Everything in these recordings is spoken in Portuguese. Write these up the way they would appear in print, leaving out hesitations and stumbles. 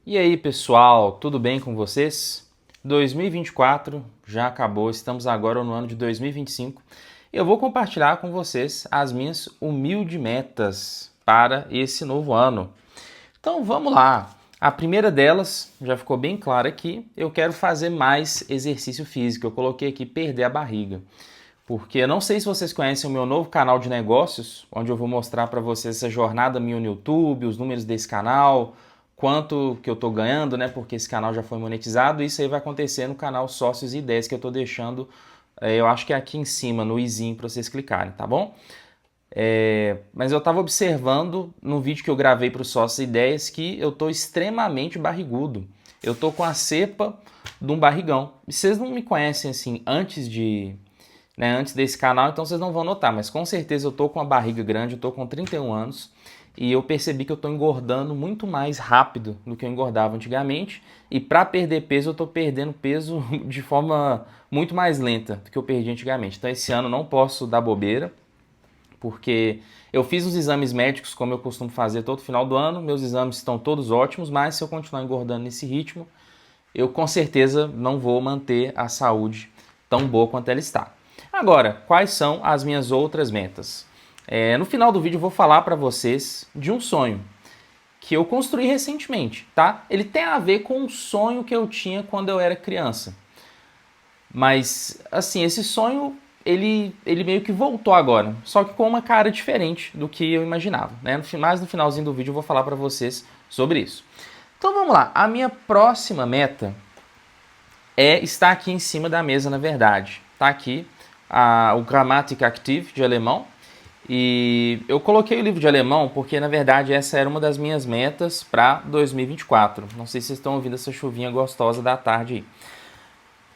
E aí, pessoal, tudo bem com vocês? 2024 já acabou, estamos agora no ano de 2025. Eu vou compartilhar com vocês as minhas humildes metas para esse novo ano. Então vamos lá. A primeira delas, já ficou bem claro aqui, eu quero fazer mais exercício físico. Eu coloquei aqui perder a barriga. Porque eu não sei se vocês conhecem o meu novo canal de negócios, onde eu vou mostrar para vocês essa jornada minha no YouTube, os números desse canal, quanto que eu estou ganhando, né? Porque esse canal já foi monetizado. Isso aí vai acontecer no canal Sócios e Ideias que eu estou deixando, eu acho que é aqui em cima, no izinho, para vocês clicarem, tá bom? Mas eu estava observando no vídeo que eu gravei para o Sócios e Ideias que eu estou extremamente barrigudo. Eu estou com a cepa de um barrigão. E vocês não me conhecem assim antes desse canal, então vocês não vão notar, mas com certeza eu tô com uma barriga grande, eu tô com 31 anos e eu percebi que eu tô engordando muito mais rápido do que eu engordava antigamente, e para perder peso eu tô perdendo peso de forma muito mais lenta do que eu perdi antigamente. Então esse ano não posso dar bobeira, porque eu fiz os exames médicos como eu costumo fazer todo final do ano, meus exames estão todos ótimos, mas se eu continuar engordando nesse ritmo, eu com certeza não vou manter a saúde tão boa quanto ela está. Agora, quais são as minhas outras metas? No final do vídeo eu vou falar para vocês de um sonho que eu construí recentemente, tá? Ele tem a ver com um sonho que eu tinha quando eu era criança. Mas, assim, esse sonho, ele meio que voltou agora, só que com uma cara diferente do que eu imaginava, né? Mas no finalzinho do vídeo eu vou falar para vocês sobre isso. Então vamos lá, a minha próxima meta está aqui em cima da mesa, na verdade. Está aqui o Grammatik Aktiv de alemão. E eu coloquei o livro de alemão porque, na verdade, essa era uma das minhas metas para 2024. Não sei se vocês estão ouvindo essa chuvinha gostosa da tarde aí.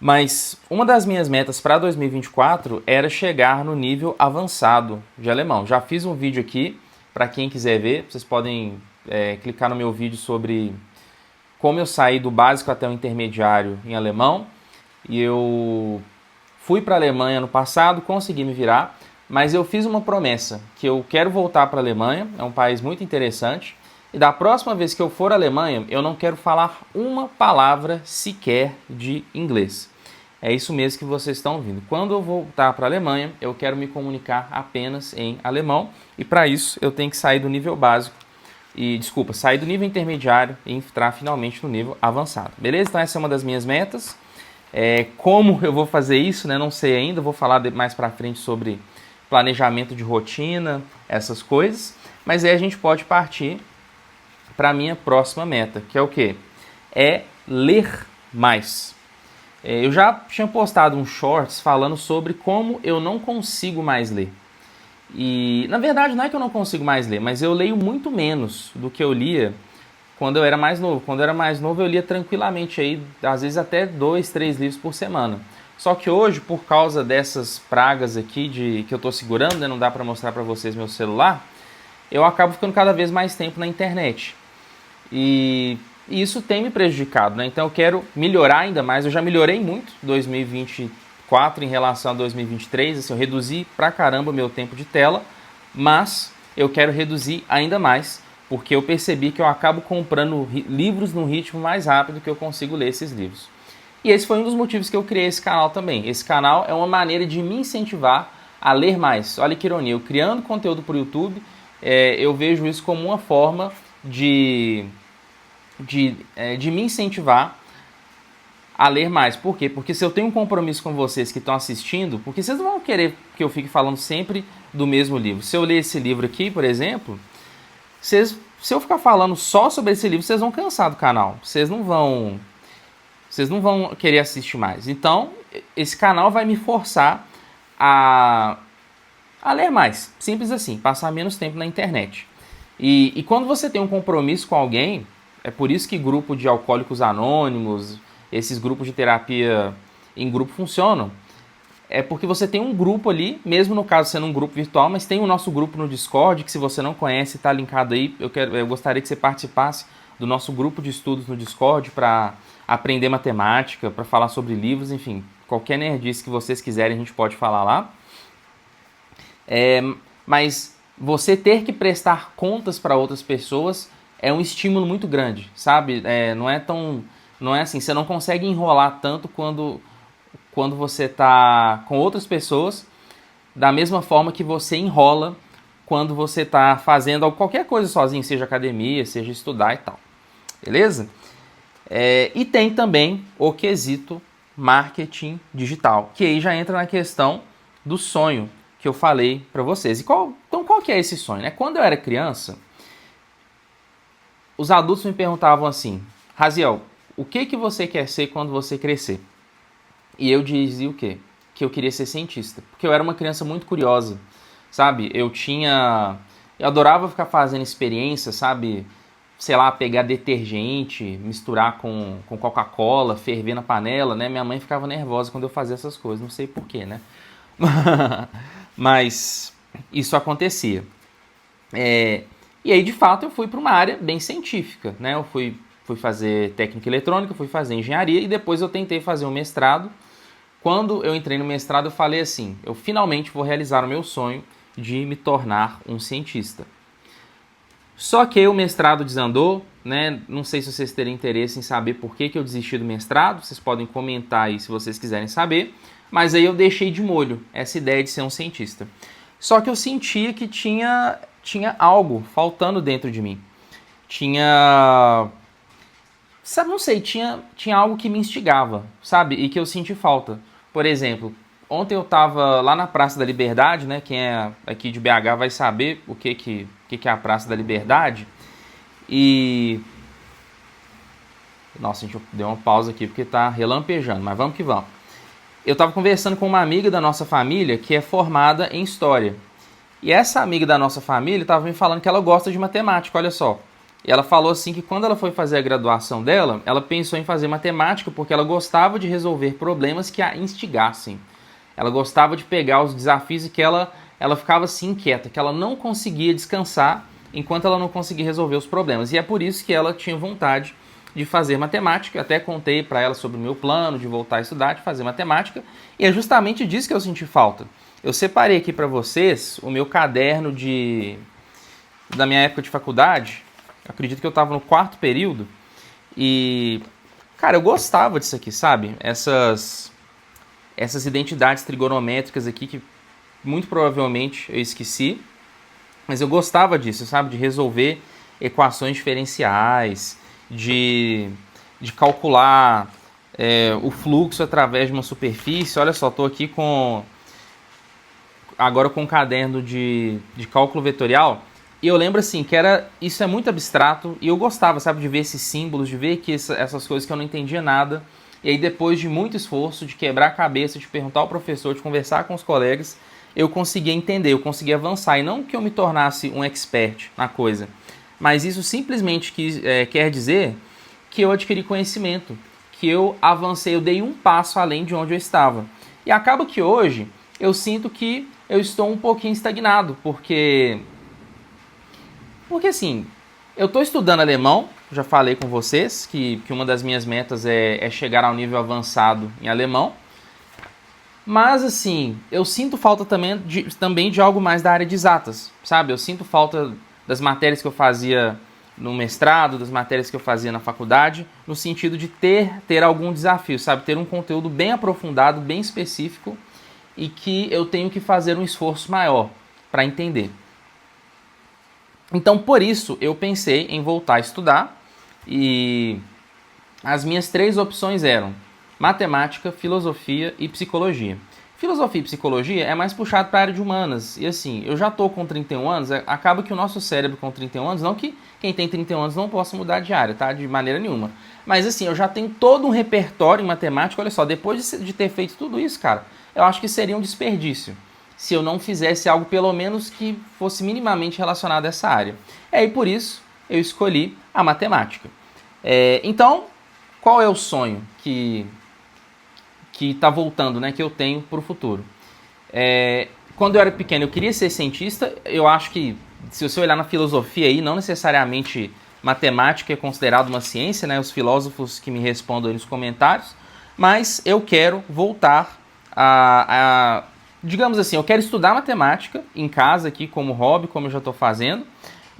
Mas uma das minhas metas para 2024 era chegar no nível avançado de alemão. Já fiz um vídeo aqui, para quem quiser ver. Vocês podem clicar no meu vídeo sobre como eu saí do básico até o intermediário em alemão. E eu fui para a Alemanha no passado, consegui me virar, mas eu fiz uma promessa, que eu quero voltar para a Alemanha, é um país muito interessante, e da próxima vez que eu for à Alemanha, eu não quero falar uma palavra sequer de inglês. É isso mesmo que vocês estão ouvindo. Quando eu voltar para a Alemanha, eu quero me comunicar apenas em alemão, e para isso eu tenho que sair do nível básico, sair do nível intermediário e entrar finalmente no nível avançado. Beleza? Então essa é uma das minhas metas. Como eu vou fazer isso, né? Não sei ainda, vou falar mais pra frente sobre planejamento de rotina, essas coisas, mas aí a gente pode partir para a minha próxima meta, que é o quê? É ler mais. Eu já tinha postado um shorts falando sobre como eu não consigo mais ler. E, na verdade, não é que eu não consigo mais ler, mas eu leio muito menos do que eu lia quando eu era mais novo. Quando eu era mais novo, eu lia tranquilamente aí, às vezes até 2, 3 livros por semana. Só que hoje, por causa dessas pragas aqui que eu tô segurando, né, não dá para mostrar para vocês meu celular, eu acabo ficando cada vez mais tempo na internet. E isso tem me prejudicado, né? Então eu quero melhorar ainda mais. Eu já melhorei muito em 2024 em relação a 2023. Assim, eu reduzi pra caramba o meu tempo de tela, mas eu quero reduzir ainda mais, porque eu percebi que eu acabo comprando livros num ritmo mais rápido que eu consigo ler esses livros. E esse foi um dos motivos que eu criei esse canal também. Esse canal é uma maneira de me incentivar a ler mais. Olha que ironia, eu criando conteúdo para o YouTube, eu vejo isso como uma forma de me incentivar a ler mais. Por quê? Porque se eu tenho um compromisso com vocês que estão assistindo, porque vocês não vão querer que eu fique falando sempre do mesmo livro. Se eu ler esse livro aqui, por exemplo, se eu ficar falando só sobre esse livro, vocês vão cansar do canal. Vocês não vão querer assistir mais. Então, esse canal vai me forçar a ler mais. Simples assim, passar menos tempo na internet. E quando você tem um compromisso com alguém, é por isso que grupo de alcoólicos anônimos, esses grupos de terapia em grupo funcionam. É porque você tem um grupo ali, mesmo no caso sendo um grupo virtual, mas tem o nosso grupo no Discord, que se você não conhece, está linkado aí. Eu gostaria que você participasse do nosso grupo de estudos no Discord para aprender matemática, para falar sobre livros, enfim, qualquer nerdice que vocês quiserem a gente pode falar lá. Mas você ter que prestar contas para outras pessoas é um estímulo muito grande, sabe? Não é assim, você não consegue enrolar tanto quando você está com outras pessoas, da mesma forma que você enrola quando você está fazendo qualquer coisa sozinho, seja academia, seja estudar e tal. Beleza? E tem também o quesito marketing digital, que aí já entra na questão do sonho que eu falei para vocês. Então qual que é esse sonho? Né? Quando eu era criança, os adultos me perguntavam assim: Raziel, o que você quer ser quando você crescer? E eu dizia o quê? Que eu queria ser cientista. Porque eu era uma criança muito curiosa, sabe? Eu adorava ficar fazendo experiência, sabe? Sei lá, pegar detergente, misturar com Coca-Cola, ferver na panela, né? Minha mãe ficava nervosa quando eu fazia essas coisas, não sei porquê, né? Mas isso acontecia. E aí, de fato, eu fui para uma área bem científica, né? Eu fui fazer técnica eletrônica, fui fazer engenharia e depois eu tentei fazer um mestrado. Quando eu entrei no mestrado, eu falei assim: eu finalmente vou realizar o meu sonho de me tornar um cientista. Só que o mestrado desandou, né? Não sei se vocês terem interesse em saber por que eu desisti do mestrado, vocês podem comentar aí se vocês quiserem saber, mas aí eu deixei de molho essa ideia de ser um cientista. Só que eu sentia que tinha algo faltando dentro de mim. Sabe, não sei, tinha algo que me instigava, sabe? E que eu senti falta. Por exemplo, ontem eu tava lá na Praça da Liberdade, né? Quem é aqui de BH vai saber o que é a Praça da Liberdade. E... Nossa, gente, eu dei uma pausa aqui porque tá relampejando, mas vamos que vamos. Eu tava conversando com uma amiga da nossa família que é formada em História. E essa amiga da nossa família tava me falando que ela gosta de matemática, olha só. E ela falou assim que quando ela foi fazer a graduação dela, ela pensou em fazer matemática porque ela gostava de resolver problemas que a instigassem. Ela gostava de pegar os desafios e que ela ficava assim inquieta, que ela não conseguia descansar enquanto ela não conseguia resolver os problemas. E é por isso que ela tinha vontade de fazer matemática. Até contei para ela sobre o meu plano de voltar a estudar, de fazer matemática. E é justamente disso que eu senti falta. Eu separei aqui para vocês o meu caderno da minha época de faculdade. Acredito que eu estava no 4º período. E, cara, eu gostava disso aqui, sabe? Essas identidades trigonométricas aqui que muito provavelmente eu esqueci. Mas eu gostava disso, sabe? De resolver equações diferenciais, de calcular o fluxo através de uma superfície. Olha só, estou aqui agora com um caderno de cálculo vetorial. E eu lembro assim que isso é muito abstrato e eu gostava, sabe, de ver esses símbolos, de ver que essas coisas que eu não entendia nada. E aí depois de muito esforço, de quebrar a cabeça, de perguntar ao professor, de conversar com os colegas, eu conseguia entender, eu conseguia avançar. E não que eu me tornasse um expert na coisa, mas isso simplesmente quer dizer que eu adquiri conhecimento, que eu avancei, eu dei um passo além de onde eu estava. E acaba que hoje eu sinto que eu estou um pouquinho estagnado, porque assim, eu estou estudando alemão, já falei com vocês que uma das minhas metas é chegar ao nível avançado em alemão. Mas assim, eu sinto falta também de algo mais da área de exatas, sabe? Eu sinto falta das matérias que eu fazia no mestrado, das matérias que eu fazia na faculdade, no sentido de ter algum desafio, sabe? Ter um conteúdo bem aprofundado, bem específico e que eu tenho que fazer um esforço maior para entender. Então, por isso, eu pensei em voltar a estudar e as minhas 3 opções eram matemática, filosofia e psicologia. Filosofia e psicologia é mais puxado para a área de humanas. E assim, eu já estou com 31 anos, acaba que o nosso cérebro com 31 anos, não que quem tem 31 anos não possa mudar de área, tá? De maneira nenhuma. Mas assim, eu já tenho todo um repertório em matemática. Olha só, depois de ter feito tudo isso, cara, eu acho que seria um desperdício se eu não fizesse algo pelo menos que fosse minimamente relacionado a essa área. E por isso eu escolhi a matemática. Então, qual é o sonho que está voltando, né, que eu tenho para o futuro? Quando eu era pequeno eu queria ser cientista. Eu acho que se você olhar na filosofia aí, não necessariamente matemática é considerado uma ciência, né? Os filósofos que me respondam aí nos comentários. Mas eu quero voltar digamos assim, eu quero estudar matemática em casa aqui como hobby, como eu já estou fazendo.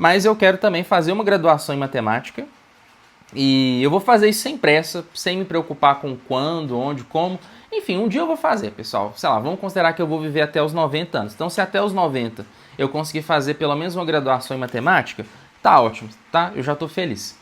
mas eu quero também fazer uma graduação em matemática. E eu vou fazer isso sem pressa, sem me preocupar com quando, onde, como. Enfim, um dia eu vou fazer, pessoal. Sei lá, vamos considerar que eu vou viver até os 90 anos. Então, se até os 90 eu conseguir fazer pelo menos uma graduação em matemática, tá ótimo, tá? Eu já tô feliz.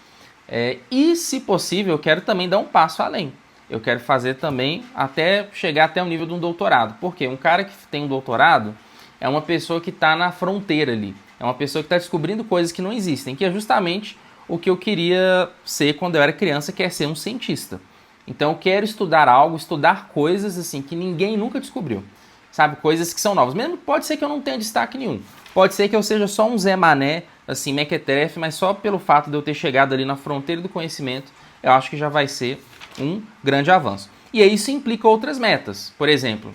E, se possível, eu quero também dar um passo além. Eu quero fazer também até chegar até o nível de um doutorado. Porque um cara que tem um doutorado é uma pessoa que está na fronteira ali. É uma pessoa que está descobrindo coisas que não existem, que é justamente o que eu queria ser quando eu era criança, que é ser um cientista. Então eu quero estudar algo, estudar coisas assim que ninguém nunca descobriu. Sabe, coisas que são novas. Mesmo pode ser que eu não tenha destaque nenhum. Pode ser que eu seja só um Zé Mané, assim, mequetrefe, mas só pelo fato de eu ter chegado ali na fronteira do conhecimento, eu acho que já vai ser um grande avanço. E aí isso implica outras metas. Por exemplo,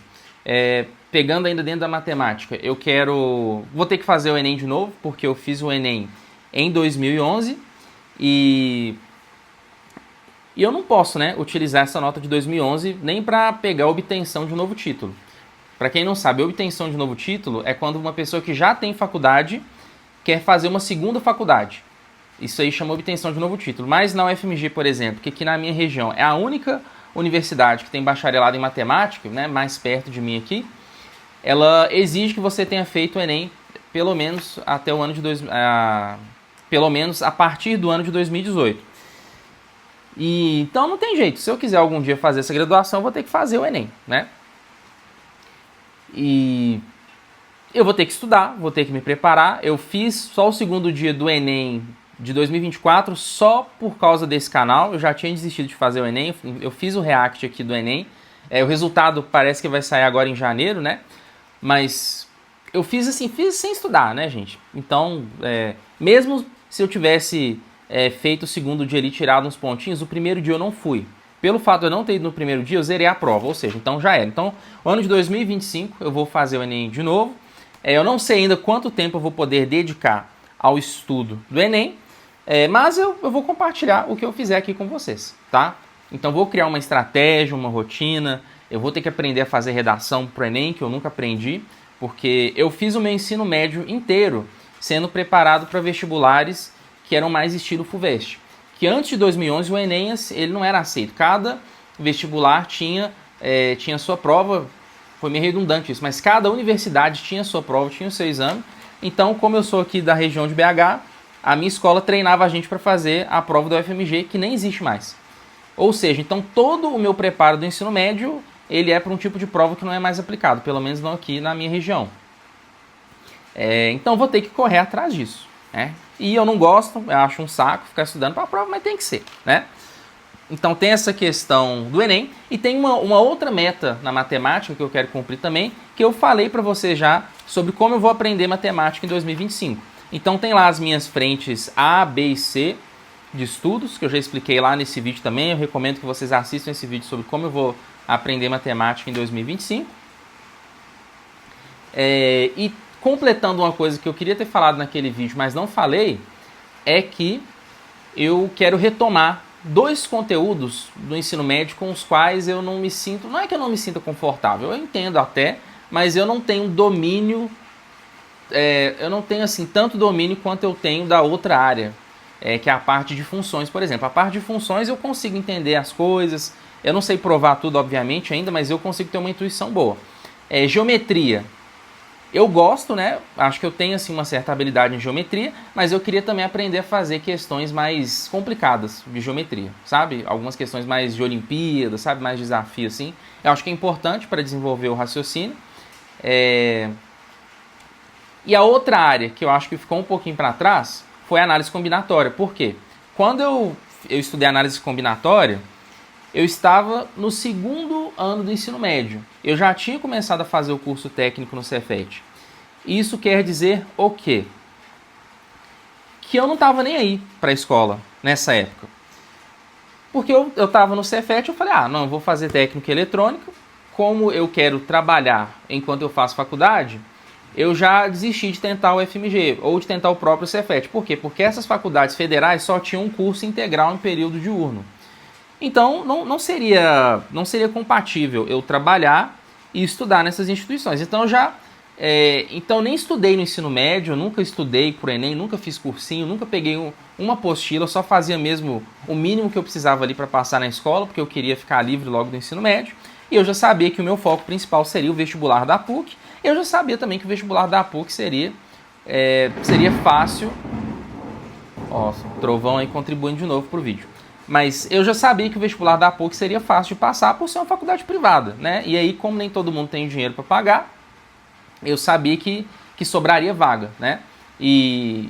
pegando ainda dentro da matemática, vou ter que fazer o Enem de novo, porque eu fiz o Enem em 2011 e eu não posso, né, utilizar essa nota de 2011 nem para pegar a obtenção de um novo título. Para quem não sabe, a obtenção de um novo título é quando uma pessoa que já tem faculdade quer fazer uma segunda faculdade. Isso aí chama obtenção de um novo título. Mas na UFMG, por exemplo, que aqui na minha região é a única universidade que tem bacharelado em matemática, né, mais perto de mim aqui, ela exige que você tenha feito o Enem pelo menos até o ano de pelo menos a partir do ano de 2018. Então não tem jeito. Se eu quiser algum dia fazer essa graduação, eu vou ter que fazer o Enem, né? E eu vou ter que estudar, vou ter que me preparar. Eu fiz só o segundo dia do Enem de 2024 só por causa desse canal. Eu já tinha desistido de fazer o Enem. Eu fiz o react aqui do Enem. O resultado parece que vai sair agora em janeiro, né? Mas eu fiz assim, fiz sem estudar, né, gente? Então, mesmo se eu tivesse feito o segundo dia ali, tirado uns pontinhos, o primeiro dia eu não fui. Pelo fato de eu não ter ido no primeiro dia, eu zerei a prova, ou seja, então já era. Então, o ano de 2025 eu vou fazer o Enem de novo. Eu não sei ainda quanto tempo eu vou poder dedicar ao estudo do Enem, mas eu vou compartilhar o que eu fizer aqui com vocês, tá? Então, vou criar uma estratégia, uma rotina. Eu vou ter que aprender a fazer redação para o Enem, que eu nunca aprendi, porque eu fiz o meu ensino médio inteiro sendo preparado para vestibulares que eram mais estilo FUVEST. Que antes de 2011 o Enem ele não era aceito. Cada vestibular tinha sua prova, foi meio redundante isso, mas cada universidade tinha sua prova, tinha o seu exame. Então, como eu sou aqui da região de BH, a minha escola treinava a gente para fazer a prova da UFMG, que nem existe mais. Ou seja, então todo o meu preparo do ensino médio, ele é para um tipo de prova que não é mais aplicado, pelo menos não aqui na minha região. Então vou ter que correr atrás disso, né? E eu não gosto, eu acho um saco ficar estudando para a prova, mas tem que ser, né? Então tem essa questão do Enem e tem uma outra meta na matemática que eu quero cumprir também, que eu falei para você já sobre como eu vou aprender matemática em 2025. Então tem lá as minhas frentes A, B e C de estudos, que eu já expliquei lá nesse vídeo também. Eu recomendo que vocês assistam esse vídeo sobre como eu vou aprender matemática em 2025. E completando uma coisa que eu queria ter falado naquele vídeo, mas não falei, é que eu quero retomar 2 conteúdos do ensino médio com os quais eu não me sinto, não é que eu não me sinta confortável, eu entendo até, mas eu não tenho domínio, eu não tenho assim tanto domínio quanto eu tenho da outra área, que é a parte de funções, por exemplo. A parte de funções eu consigo entender as coisas, eu não sei provar tudo, obviamente, ainda, mas eu consigo ter uma intuição boa. Geometria. Eu gosto, né? Acho que eu tenho assim uma certa habilidade em geometria, mas eu queria também aprender a fazer questões mais complicadas de geometria, sabe? Algumas questões mais de Olimpíada, sabe? Mais desafio assim. Eu acho que é importante para desenvolver o raciocínio. E a outra área que eu acho que ficou um pouquinho para trás foi a análise combinatória. Por quê? Quando eu estudei análise combinatória, eu estava no 2º ano do ensino médio. Eu já tinha começado a fazer o curso técnico no Cefet. Isso quer dizer o quê? Que eu não estava nem aí para a escola nessa época. Porque eu estava no Cefet, eu falei, não, eu vou fazer técnico eletrônico. Como eu quero trabalhar enquanto eu faço faculdade, eu já desisti de tentar o FMG ou de tentar o próprio Cefet. Por quê? Porque essas faculdades federais só tinham um curso integral em período diurno. Então, não seria compatível eu trabalhar e estudar nessas instituições. Então, eu já Então nem estudei no ensino médio, nunca estudei pro Enem, nunca fiz cursinho, nunca peguei uma apostila, eu só fazia mesmo o mínimo que eu precisava ali para passar na escola, porque eu queria ficar livre logo do ensino médio. E eu já sabia que o meu foco principal seria o vestibular da PUC. Eu já sabia também que o vestibular da PUC seria fácil. Ó, trovão aí contribuindo de novo pro vídeo. Mas eu já sabia que o vestibular da PUC seria fácil de passar por ser uma faculdade privada, né? E aí, como nem todo mundo tem dinheiro para pagar, eu sabia que sobraria vaga, né? E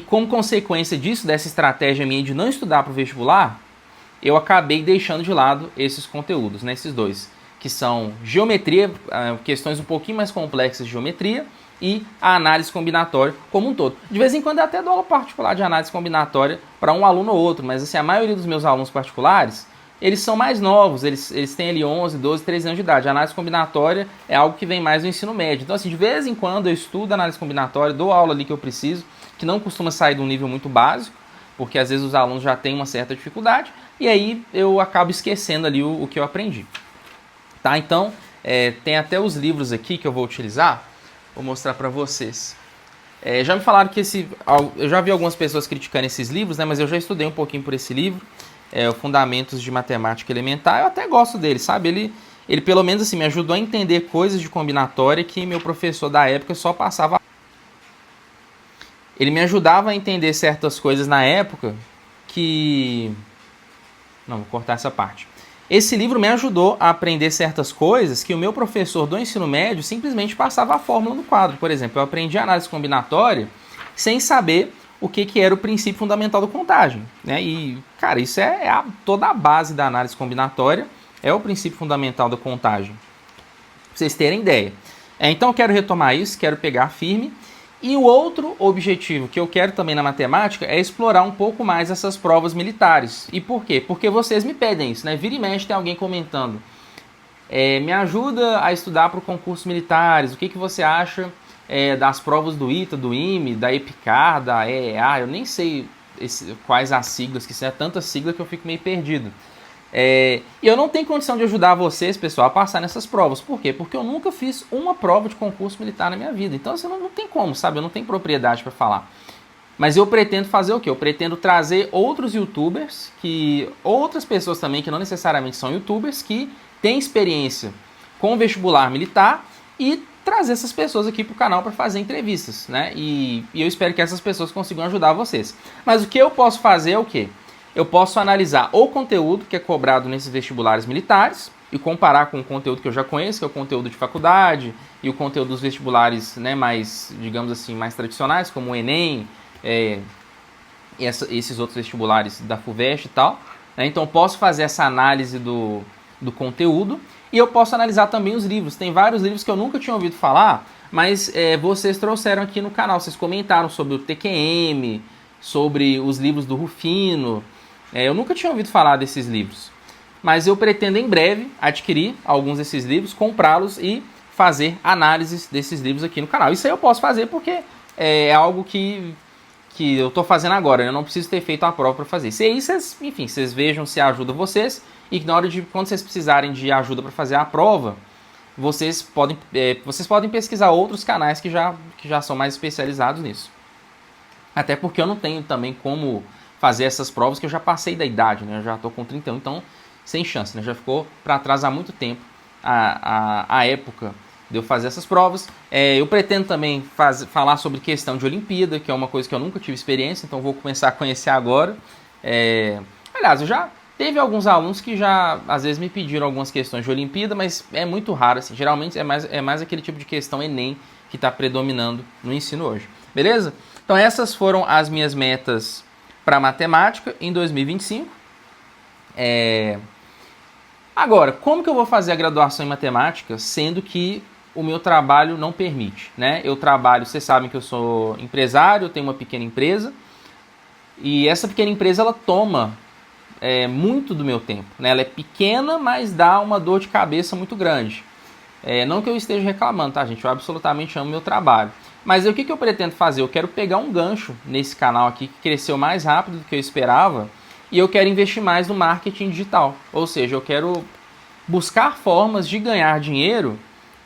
como consequência disso, dessa estratégia minha de não estudar para o vestibular, eu acabei deixando de lado esses conteúdos, né? Esses dois, que são geometria, questões um pouquinho mais complexas de geometria, e a análise combinatória como um todo. De vez em quando eu até dou aula particular de análise combinatória para um aluno ou outro, mas assim, a maioria dos meus alunos particulares, eles são mais novos, eles têm ali 11, 12, 13 anos de idade. A análise combinatória é algo que vem mais do ensino médio. Então, assim, de vez em quando eu estudo análise combinatória, dou aula ali que eu preciso, que não costuma sair de um nível muito básico, porque às vezes os alunos já têm uma certa dificuldade, e aí eu acabo esquecendo ali o que eu aprendi. Tá? Então, tem até os livros aqui que eu vou utilizar, vou mostrar para vocês. Já me falaram que eu já vi algumas pessoas criticando esses livros, né, mas eu já estudei um pouquinho por esse livro, o Fundamentos de Matemática Elementar. Eu até gosto dele, sabe? Ele pelo menos assim, me ajudou a entender coisas de combinatória que meu professor da época só passava. Ele me ajudava a entender certas coisas na época que... Não, vou cortar essa parte. Esse livro me ajudou a aprender certas coisas que o meu professor do ensino médio simplesmente passava a fórmula no quadro. Por exemplo, eu aprendi análise combinatória sem saber o que era o princípio fundamental da contagem, né? E, cara, isso toda a base da análise combinatória, é o princípio fundamental da contagem. Pra vocês terem ideia. Então eu quero retomar isso, quero pegar firme. E o outro objetivo que eu quero também na matemática é explorar um pouco mais essas provas militares. E por quê? Porque vocês me pedem isso, né? Vira e mexe tem alguém comentando. Me ajuda a estudar para concursos militares. O que você acha das provas do ITA, do IME, da EPICAR, da EEA? Eu nem sei quais as siglas, que é tanta sigla que eu fico meio perdido. E eu não tenho condição de ajudar vocês, pessoal, a passar nessas provas. Por quê? Porque eu nunca fiz uma prova de concurso militar na minha vida. Então, assim, não tem como, sabe? Eu não tenho propriedade para falar. Mas eu pretendo fazer o quê? Eu pretendo trazer outros youtubers, outras pessoas também que não necessariamente são youtubers, que têm experiência com vestibular militar, e trazer essas pessoas aqui para o canal para fazer entrevistas, né? E eu espero que essas pessoas consigam ajudar vocês. Mas o que eu posso fazer é o quê? Eu posso analisar o conteúdo que é cobrado nesses vestibulares militares e comparar com o conteúdo que eu já conheço, que é o conteúdo de faculdade e o conteúdo dos vestibulares, né, mais, digamos assim, mais tradicionais, como o Enem, e esses outros vestibulares da FUVEST e tal. Né? Então eu posso fazer essa análise do conteúdo e eu posso analisar também os livros. Tem vários livros que eu nunca tinha ouvido falar, mas vocês trouxeram aqui no canal, vocês comentaram sobre o TQM, sobre os livros do Rufino. Eu nunca tinha ouvido falar desses livros, mas eu pretendo em breve adquirir alguns desses livros, comprá-los e fazer análises desses livros aqui no canal. Isso aí eu posso fazer porque é algo que eu estou fazendo agora, eu não preciso ter feito a prova para fazer. E aí vocês vejam se ajuda vocês, e na hora quando vocês precisarem de ajuda para fazer a prova, vocês podem pesquisar outros canais que já são mais especializados nisso. Até porque eu não tenho também como fazer essas provas, que eu já passei da idade, né? Eu já estou com 31, então sem chance, né? Já ficou para trás há muito tempo a época de eu fazer essas provas. Eu pretendo também falar sobre questão de Olimpíada, que é uma coisa que eu nunca tive experiência, então vou começar a conhecer agora. Aliás, eu já teve alguns alunos que já, às vezes, me pediram algumas questões de Olimpíada, mas é muito raro, assim. Geralmente é mais aquele tipo de questão Enem que está predominando no ensino hoje. Beleza? Então essas foram as minhas metas para matemática em 2025. Agora, como que eu vou fazer a graduação em matemática, sendo que o meu trabalho não permite, né? Eu trabalho, vocês sabem que eu sou empresário, eu tenho uma pequena empresa, e essa pequena empresa ela toma muito do meu tempo, né? Ela é pequena, mas dá uma dor de cabeça muito grande. Não que eu esteja reclamando, tá, gente? Eu absolutamente amo meu trabalho. Mas o que eu pretendo fazer? Eu quero pegar um gancho nesse canal aqui que cresceu mais rápido do que eu esperava, e eu quero investir mais no marketing digital. Ou seja, eu quero buscar formas de ganhar dinheiro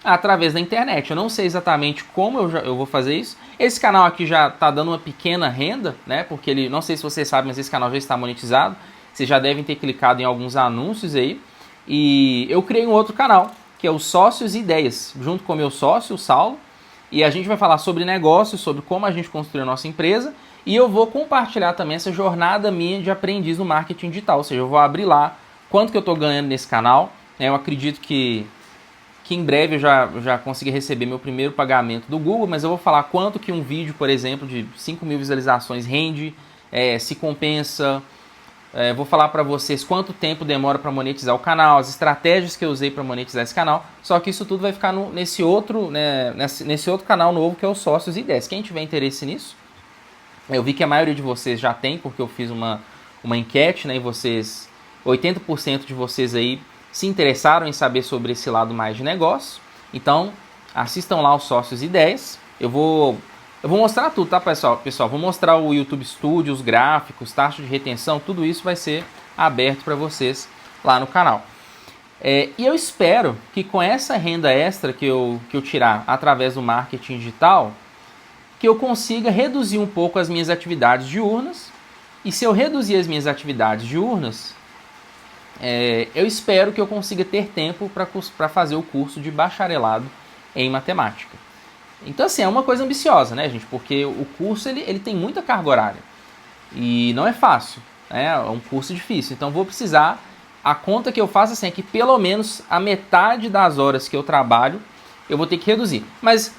através da internet. Eu não sei exatamente como eu vou fazer isso. Esse canal aqui já está dando uma pequena renda, né? Porque ele, não sei se vocês sabem, mas esse canal já está monetizado. Vocês já devem ter clicado em alguns anúncios aí. E eu criei um outro canal, que é o Sócios e Ideias, junto com o meu sócio, o Saulo. E a gente vai falar sobre negócios, sobre como a gente construiu a nossa empresa. E eu vou compartilhar também essa jornada minha de aprendiz no marketing digital. Ou seja, eu vou abrir lá quanto que eu estou ganhando nesse canal. Eu acredito que em breve eu já consegui receber meu primeiro pagamento do Google, mas eu vou falar quanto que um vídeo, por exemplo, de 5.000 visualizações rende, se compensa. Vou falar para vocês quanto tempo demora para monetizar o canal, as estratégias que eu usei para monetizar esse canal. Só que isso tudo vai ficar nesse outro canal novo que é o Sócios e Ideias. Quem tiver interesse nisso, eu vi que a maioria de vocês já tem, porque eu fiz uma enquete, né, e 80% de vocês aí se interessaram em saber sobre esse lado mais de negócio. Então, assistam lá os Sócios e Ideias. Eu vou mostrar tudo, tá, pessoal? Vou mostrar o YouTube Studio, os gráficos, taxa de retenção, tudo isso vai ser aberto para vocês lá no canal. E eu espero que com essa renda extra que eu tirar através do marketing digital, que eu consiga reduzir um pouco as minhas atividades diurnas. E se eu reduzir as minhas atividades diurnas, eu espero que eu consiga ter tempo para fazer o curso de bacharelado em matemática. Então, assim, é uma coisa ambiciosa, né, gente? Porque o curso, ele tem muita carga horária. E não é fácil, né? É um curso difícil. Então, vou precisar... A conta que eu faço, assim, é que pelo menos a metade das horas que eu trabalho, eu vou ter que reduzir. Mas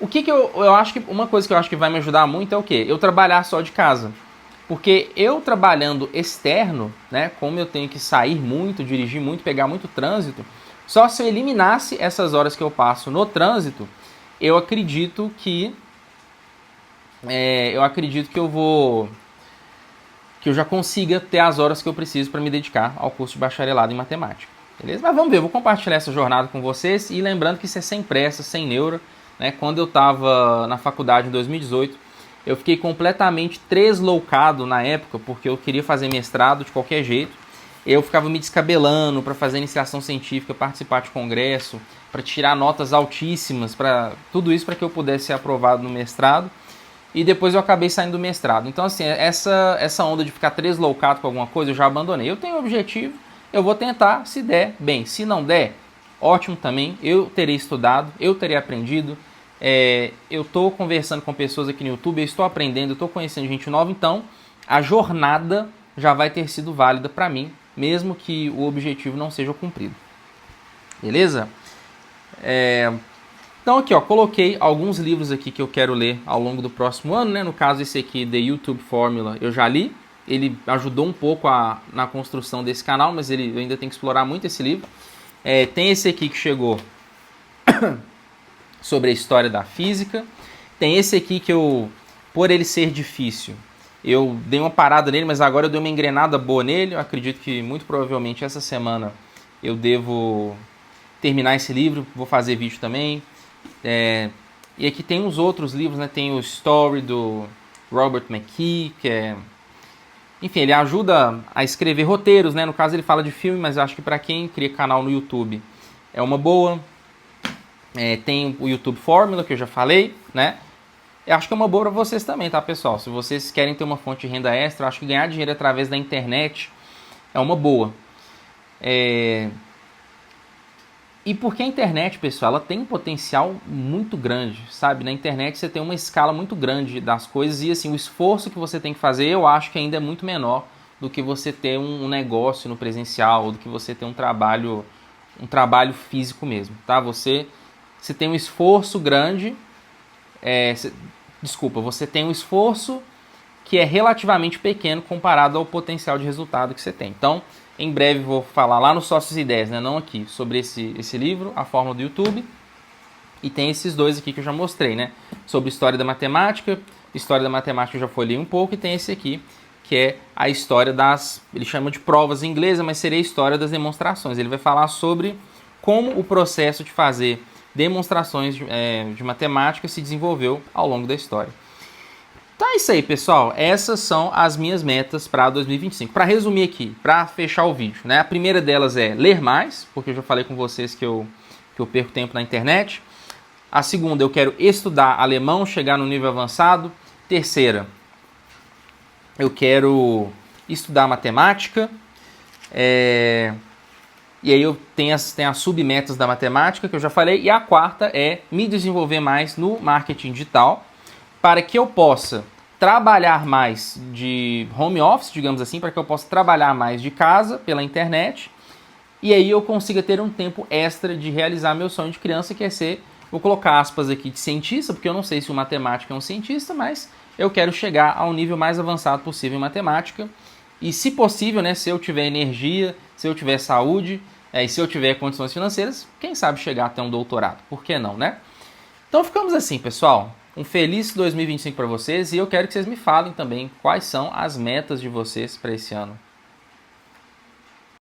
o que eu acho que... Uma coisa que eu acho que vai me ajudar muito é o quê? Eu trabalhar só de casa. Porque eu trabalhando externo, né, como eu tenho que sair muito, dirigir muito, pegar muito trânsito, só se eu eliminasse essas horas que eu passo no trânsito, eu acredito que eu já consiga ter as horas que eu preciso para me dedicar ao curso de bacharelado em matemática. Beleza? Mas vamos ver, eu vou compartilhar essa jornada com vocês e lembrando que isso é sem pressa, sem neura, né? Quando eu estava na faculdade em 2018, eu fiquei completamente tresloucado na época, porque eu queria fazer mestrado de qualquer jeito. Eu ficava me descabelando para fazer iniciação científica, participar de congresso, para tirar notas altíssimas, para tudo isso para que eu pudesse ser aprovado no mestrado. E depois eu acabei saindo do mestrado. Então, assim, essa onda de ficar tresloucado com alguma coisa, eu já abandonei. Eu tenho um objetivo, eu vou tentar, se der, bem. Se não der, ótimo também. Eu terei estudado, eu terei aprendido. Eu estou conversando com pessoas aqui no YouTube, eu estou aprendendo, eu estou conhecendo gente nova, então a jornada já vai ter sido válida para mim, mesmo que o objetivo não seja cumprido. Beleza? Então aqui, ó, coloquei alguns livros aqui que eu quero ler ao longo do próximo ano, né? No caso esse aqui, The YouTube Formula, eu já li. Ele ajudou um pouco na construção desse canal, mas eu ainda tenho que explorar muito esse livro. Tem esse aqui que chegou... sobre a história da física. Tem esse aqui que por ele ser difícil, eu dei uma parada nele, mas agora eu dei uma engrenada boa nele. Eu acredito que muito provavelmente essa semana eu devo terminar esse livro, vou fazer vídeo também. E aqui tem uns outros livros, né? Tem o Story do Robert McKee, que enfim, ele ajuda a escrever roteiros, né? No caso ele fala de filme, mas eu acho que para quem cria canal no YouTube é uma boa. Tem o YouTube Fórmula, que eu já falei, né? Eu acho que é uma boa para vocês também, tá, pessoal? Se vocês querem ter uma fonte de renda extra, eu acho que ganhar dinheiro através da internet é uma boa. E porque a internet, pessoal, ela tem um potencial muito grande, sabe? Na internet você tem uma escala muito grande das coisas e, assim, o esforço que você tem que fazer, eu acho que ainda é muito menor do que você ter um negócio no presencial, ou do que você ter um trabalho físico mesmo, tá? Você tem um esforço grande, você tem um esforço que é relativamente pequeno comparado ao potencial de resultado que você tem. Então, em breve vou falar lá no Sócios e Ideias, né, não aqui, sobre esse livro, a fórmula do YouTube. E tem esses dois aqui que eu já mostrei, né? Sobre história da matemática. História da matemática eu já folhei um pouco. E tem esse aqui, que é a história ele chama de provas em inglês, mas seria a história das demonstrações. Ele vai falar sobre como o processo de fazer demonstrações de matemática se desenvolveu ao longo da história. Então é isso aí, pessoal. Essas são as minhas metas para 2025. Para resumir aqui, para fechar o vídeo, né? A primeira delas é ler mais, porque eu já falei com vocês que eu que eu perco tempo na internet. A segunda, eu quero estudar alemão, chegar no nível avançado. Terceira, eu quero estudar matemática. E aí eu tenho as submetas da matemática que eu já falei. E a quarta é me desenvolver mais no marketing digital para que eu possa trabalhar mais de home office, digamos assim, para que eu possa trabalhar mais de casa pela internet. E aí eu consiga ter um tempo extra de realizar meu sonho de criança, que é ser, vou colocar aspas aqui, de cientista, porque eu não sei se o matemático é um cientista, mas eu quero chegar ao nível mais avançado possível em matemática. E se possível, né, se eu tiver energia, se eu tiver saúde, e se eu tiver condições financeiras, quem sabe chegar até um doutorado. Por que não, né? Então ficamos assim, pessoal. Um feliz 2025 para vocês e eu quero que vocês me falem também quais são as metas de vocês para esse ano.